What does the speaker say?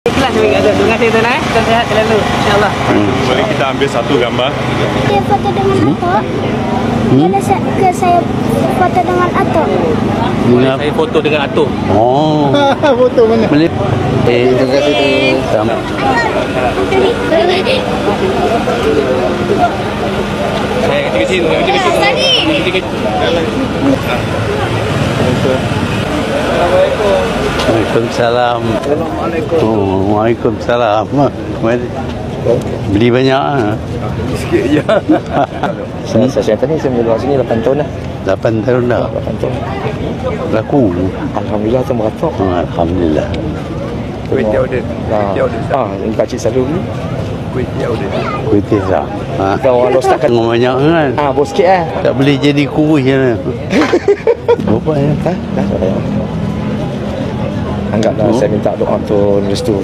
Ikhlas kami kat tu. Terima kasih tuan Kita sihat selalu. InsyaAllah. Boleh kita ambil satu gambar? Dia foto dengan atuk. Boleh ke saya foto dengan atuk? Saya foto dengan atuk. Oh. Foto mana? Boleh. Terima kasih tu. Saya kecil-kecil. Kecil-kecil. Waalaikumsalam. Waalaikumsalam. Beli banyak ah. Sikit je. Saya tadi saya menjual sini 8 tahun dah. 8 tahun dah. 8 tahun. Laku. Alhamdulillah tu meratok. Alhamdulillah. Kuih tiaw dia. Kuih tiaw dia. Ini pakcik selalu beli. Kuih tiaw dia. Kuih tiaw. Kita orang ustaz kan. Banyak kan. Bos sikit Tak boleh jadi kuih je. Berapa ya? Dah. Anggaplah saya minta doa untuk restu.